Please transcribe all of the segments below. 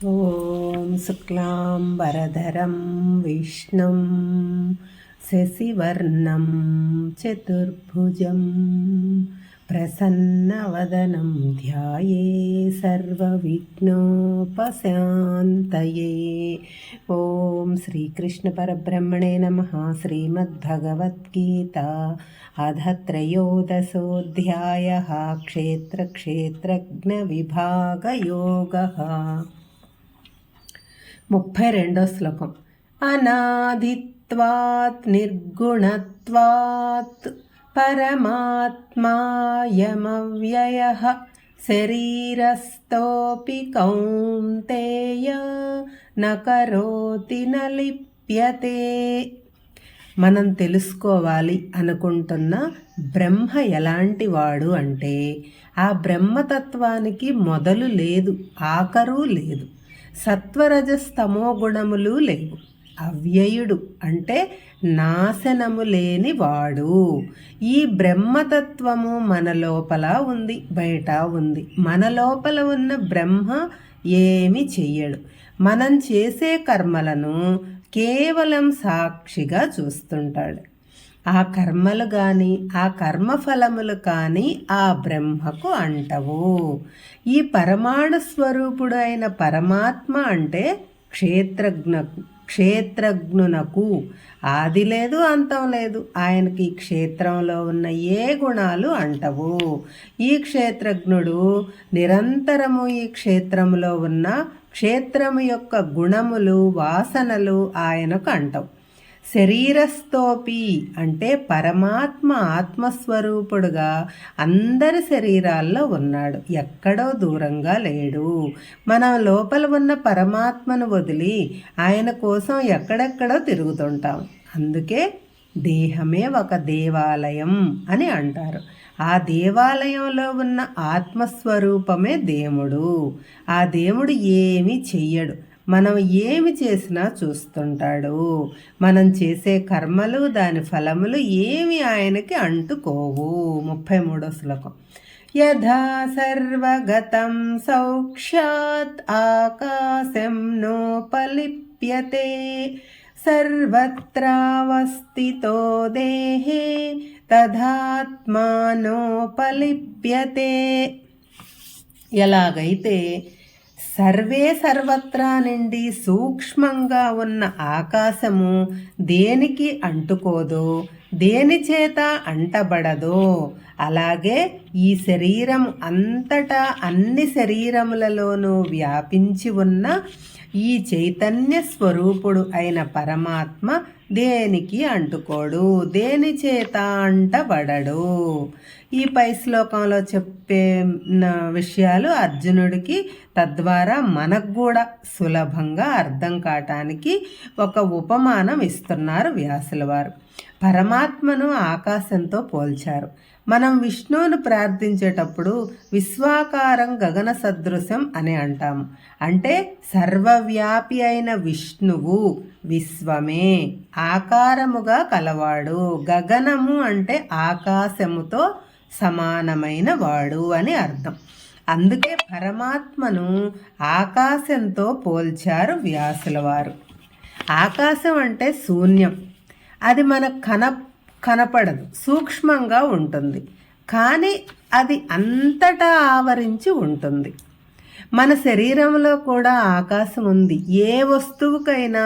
ॐ शुक्लाम्बरधरं विष्णुं शशिवर्णं चतुर्भुजं प्रसन्नवदनं ध्याये सर्वविघ्नोपशान्तये। ॐ श्रीकृष्णपरब्रह्मणे नमः। श्रीमद्भगवद्गीता अध त्रयोदशोऽध्यायः। क्षेत्रक्षेत्रज्ञविभागयोगः। 32వ శ్లోకం. అనాదిత్వాత్ నిర్గుణత్వాత్ పరమాత్మాయమవ్యయః శరీరస్థోపి కౌంతేయ న కరోతి న లిప్యతే. మనం తెలుసుకోవాలి అనుకుంటున్న బ్రహ్మ ఎలాంటి వాడు అంటే, ఆ బ్రహ్మతత్వానికి మొదలు లేదు, ఆఖరు లేదు, సత్వరజస్తమో గుణములు లేవు. అవ్యయుడు అంటే నాశనము లేని వాడు. ఈ బ్రహ్మతత్వము మన లోపల ఉంది, బయట ఉంది. మన లోపల ఉన్న బ్రహ్మ ఏమి చెయ్యడు. మనం చేసే కర్మలను కేవలం సాక్షిగా చూస్తుంటాడు. ఆ కర్మలు కానీ ఆ కర్మఫలములు కానీ ఆ బ్రహ్మకు అంటవు. ఈ పరమాణు స్వరూపుడు అయిన పరమాత్మ అంటే క్షేత్రజ్ఞునకు ఆది లేదు, అంతం లేదు. ఆయనకి క్షేత్రంలో ఉన్న ఏ గుణాలు అంటవు. ఈ క్షేత్రజ్ఞుడు నిరంతరము ఈ క్షేత్రములో ఉన్న క్షేత్రము యొక్క గుణములు వాసనలు ఆయనకు అంటవు. శరీరస్థోపి అంటే పరమాత్మ ఆత్మస్వరూపుడుగా అందరి శరీరాల్లో ఉన్నాడు, ఎక్కడో దూరంగా లేడు. మనం లోపల ఉన్న పరమాత్మను వదిలి ఆయన కోసం ఎక్కడెక్కడో తిరుగుతుంటాం. అందుకే దేహమే ఒక దేవాలయం అని అంటారు. ఆ దేవాలయంలో ఉన్న ఆత్మస్వరూపమే దేవుడు. ఆ దేవుడు ఏమీ చెయ్యడు, మనం ఏమి చేసినా చూస్తుంటాడు. మనం చేసే కర్మలు దాని ఫలములు ఏమి ఆయనకి అంటుకోవు. 33వ శ్లోకం. యథా సర్వగతం సౌక్ష్యాత్ ఆకాశం నోపలిప్యతే సర్వత్రావస్థితో దేహే తథాత్మానోపలిప్యతే. ఎలాగైతే సర్వత్రా నుండి సూక్ష్మంగా ఉన్న ఆకాశము దేనికి అంటుకోదో, దేని చేత అంటబడదో, అలాగే ఈ శరీరం అంతటా అన్ని శరీరములలోనూ వ్యాపించి ఉన్న ఈ చైతన్య స్వరూపుడు అయిన పరమాత్మ దేనికి అంటుకోడు, దేని చేత అంటబడడు. ఈ పై శ్లోకంలో చెప్పే విషయాలు అర్జునుడికి, తద్వారా మనకు కూడా సులభంగా అర్థం కావటానికి ఒక ఉపమానం ఇస్తున్నారు వ్యాసుల వారు. పరమాత్మను ఆకాశంతో పోల్చారు. మనం విష్ణువును ప్రార్థించేటప్పుడు విశ్వాకారం గగన సదృశం అని అంటాము. అంటే సర్వవ్యాపి అయిన విష్ణువు విశ్వమే ఆకారముగా కలవాడు. గగనము అంటే ఆకాశముతో సమానమైన వాడు అని అర్థం. అందుకే పరమాత్మను ఆకాశంతో పోల్చారు వ్యాసుల వారు. ఆకాశం అంటే శూన్యం, అది మనకు కనపడదు, సూక్ష్మంగా ఉంటుంది, కానీ అది అంతటా ఆవరించి ఉంటుంది. మన శరీరంలో కూడా ఆకాశం ఉంది. ఏ వస్తువుకైనా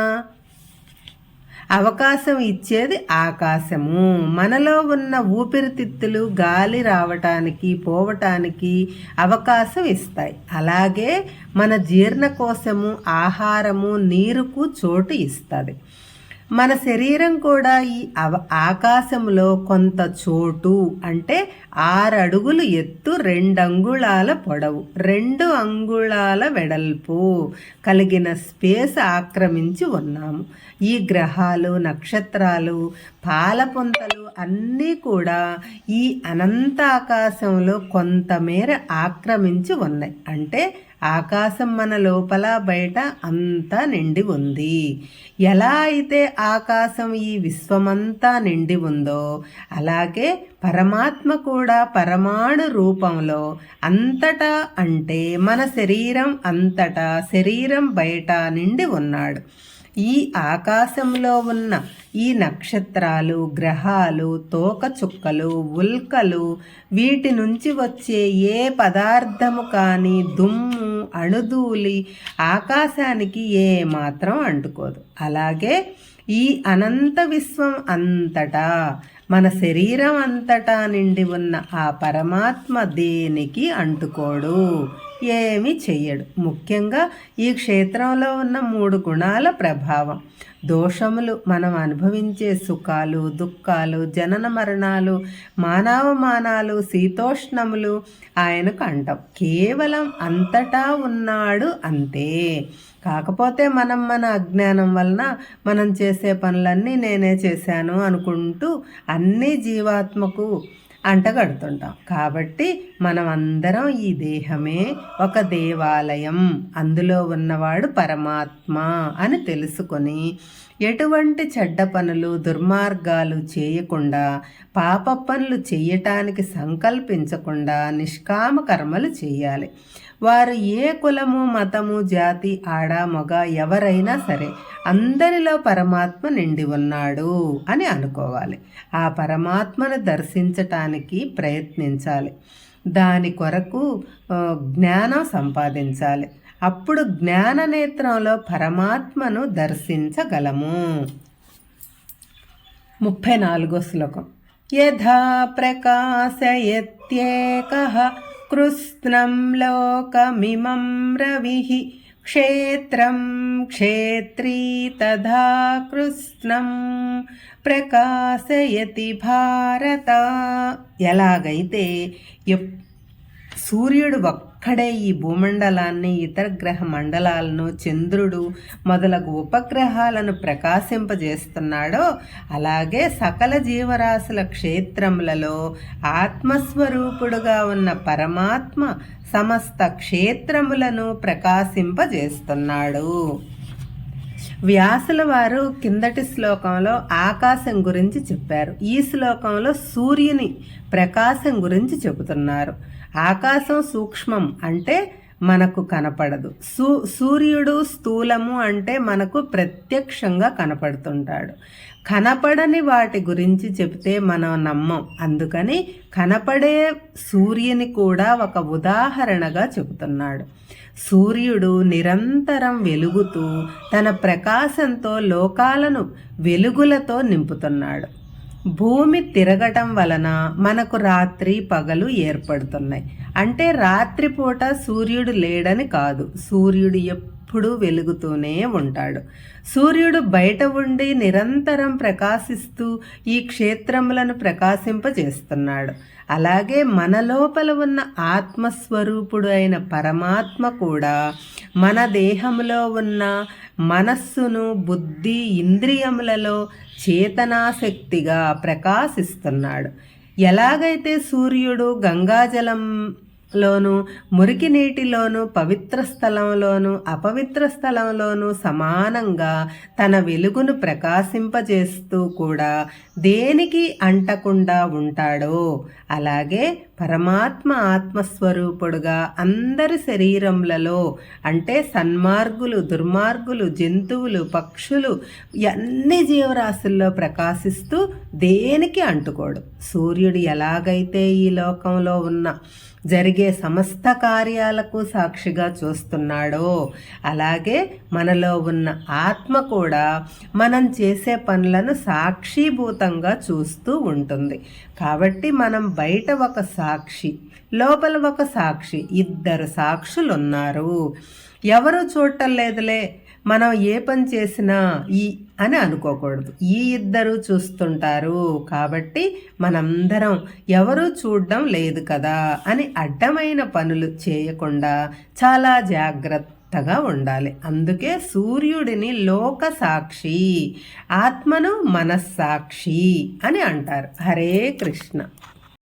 అవకాశం ఇచ్చేది ఆకాశము. మనలో ఉన్న ఊపిరితిత్తులు గాలి రావటానికి పోవటానికి అవకాశం ఇస్తాయి. అలాగే మన జీర్ణకోశము ఆహారము నీరుకు చోటు ఇస్తుంది. మన శరీరం కూడా ఈ ఆకాశంలో కొంత చోటు అంటే 6 అడుగులు ఎత్తు, 2 అంగుళాల పొడవు, 2 అంగుళాల వెడల్పు కలిగిన స్పేస్ ఆక్రమించి ఉన్నాము. ఈ గ్రహాలు, నక్షత్రాలు, పాలపుంతలు అన్నీ కూడా ఈ అనంత ఆకాశంలో కొంతమేర ఆక్రమించి ఉన్నాయి. అంటే ఆకాశం మన లోపల బయట అంతా నిండి ఉంది. ఎలా అయితే ఆకాశం ఈ విశ్వమంతా నిండి ఉందో అలాగే పరమాత్మ కూడా పరమాణు రూపంలో అంతటా, అంటే మన శరీరం అంతటా, శరీరం బయట నిండి ఉన్నాడు. ఈ ఆకాశంలో ఉన్న ఈ నక్షత్రాలు, గ్రహాలు, తోకచుక్కలు, ఉల్కలు, వీటి నుంచి వచ్చే ఏ పదార్థము కానీ దుమ్ము, అణుధూళి ఆకాశానికి ఏ మాత్రం అంటుకోదు. అలాగే ఈ అనంత విశ్వం అంతటా, మన శరీరం అంతటా నిండి ఉన్న ఆ పరమాత్మ దేనికి అంటుకోడు, ఏమి చెయ్యడు. ముఖ్యంగా ఈ క్షేత్రంలో ఉన్న 3 గుణాల ప్రభావం, దోషములు, మనం అనుభవించే సుఖాలు, దుఃఖాలు, జనన మరణాలు, మానవమానాలు, శీతోష్ణములు ఆయనకు అంటాం. కేవలం అంతటా ఉన్నాడు అంతే. కాకపోతే మనం మన అజ్ఞానం వలన మనం చేసే పనులన్నీ నేనే చేశాను అనుకుంటూ అన్నీ జీవాత్మకు అంటగడుతుంటాం. కాబట్టి మనం అందరం ఈ దేహమే ఒక దేవాలయం, అందులో ఉన్నవాడు పరమాత్మ అని తెలుసుకొని ఎటువంటి చెడ్డ పనులు, దుర్మార్గాలు చేయకుండా, పాప పనులు చేయటానికి సంకల్పించకుండా నిష్కామ కర్మలు చేయాలి. వారు ఏ కులము, మతము, జాతి, ఆడ, మగ ఎవరైనా సరే అందరిలో పరమాత్మ నిండి ఉన్నాడు అని అనుకోవాలి. ఆ పరమాత్మను దర్శించటానికి ప్రయత్నించాలి. దాని కొరకు జ్ఞానం సంపాదించాలి. అప్పుడు జ్ఞాన నేత్రంలో పరమాత్మను దర్శించగలము. 34వ శ్లోకం. యథా ప్రకాశయత్యేకః కృత్స్నం లోకమిమం రవిః క్షేత్రం క్షేత్రీ తథా కృత్స్నం ప్రకాశయతి భారత. ఎలాగైతే సూర్యుడు ఒక్కడే ఈ భూమండలాన్ని, ఇతర గ్రహ మండలాలను, చంద్రుడు మొదలగు ఉపగ్రహాలను ప్రకాశింపజేస్తున్నాడో అలాగే సకల జీవరాశుల క్షేత్రములలో ఆత్మస్వరూపుడుగా ఉన్న పరమాత్మ సమస్త క్షేత్రములను ప్రకాశింపజేస్తున్నాడు. వ్యాసుల వారు కిందటి శ్లోకంలో ఆకాశం గురించి చెప్పారు. ఈ శ్లోకంలో సూర్యుని ప్రకాశం గురించి చెబుతున్నారు. ఆకాశం సూక్ష్మం అంటే మనకు కనపడదు. సూర్యుడు స్థూలము అంటే మనకు ప్రత్యక్షంగా కనపడుతుంటాడు. కనపడని వాటి గురించి చెబితే మనం నమ్మం. అందుకని కనపడే సూర్యుని కూడా ఒక ఉదాహరణగా చెబుతున్నాడు. సూర్యుడు నిరంతరం వెలుగుతూ తన ప్రకాశంతో లోకాలను వెలుగులతో నింపుతున్నాడు. భూమి తిరగటం వలన మనకు రాత్రి పగలు ఏర్పడుతున్నాయి. అంటే రాత్రిపూట సూర్యుడు లేడని కాదు, సూర్యుడు ఎప్పుడూ వెలుగుతూనే ఉంటాడు. సూర్యుడు బయట ఉండి నిరంతరం ప్రకాశిస్తూ ఈ క్షేత్రములను ప్రకాశింపజేస్తున్నాడు. అలాగే మన లోపల ఉన్న ఆత్మస్వరూపుడు అయిన పరమాత్మ కూడా మన దేహంలో ఉన్న మనస్సును, బుద్ధి, ఇంద్రియములలో చేతనాశక్తిగా ప్రకాశిస్తున్నాడు. ఎలాగైతే సూర్యుడు గంగాజలంలోను, మురికి నీటిలోను, పవిత్ర స్థలంలోను, అపవిత్ర స్థలంలోను సమానంగా తన వెలుగును ప్రకాశింపజేస్తూ కూడా దేనికి అంటకుండా ఉంటాడో అలాగే పరమాత్మ ఆత్మస్వరూపుడుగా అందరి శరీరములలో, అంటే సన్మార్గులు, దుర్మార్గులు, జంతువులు, పక్షులు, అన్ని జీవరాశుల్లో ప్రకాశిస్తూ దేనికి అంటుకోడు. సూర్యుడు ఎలాగైతే ఈ లోకంలో ఉన్న జరిగే సమస్త కార్యాలకు సాక్షిగా చూస్తున్నాడో అలాగే మనలో ఉన్న ఆత్మ కూడా మనం చేసే పనులను సాక్షిభూతంగా చూస్తూ ఉంటుంది. కాబట్టి మనం బయట ఒక సాక్షి, లోపల ఒక సాక్షి, 2 సాక్షులు ఉన్నారు. ఎవరు చూడటం లేదులే, మనం ఏ పని చేసినా అని అనుకోకూడదు. ఈ 2 చూస్తుంటారు కాబట్టి మనందరం ఎవరూ చూడడం లేదు కదా అని అడ్డమైన పనులు చేయకుండా చాలా జాగ్రత్తగా ఉండాలి. అందుకే సూర్యుడిని లోక సాక్షి, ఆత్మను మనస్సాక్షి అని అంటారు. హరే కృష్ణ.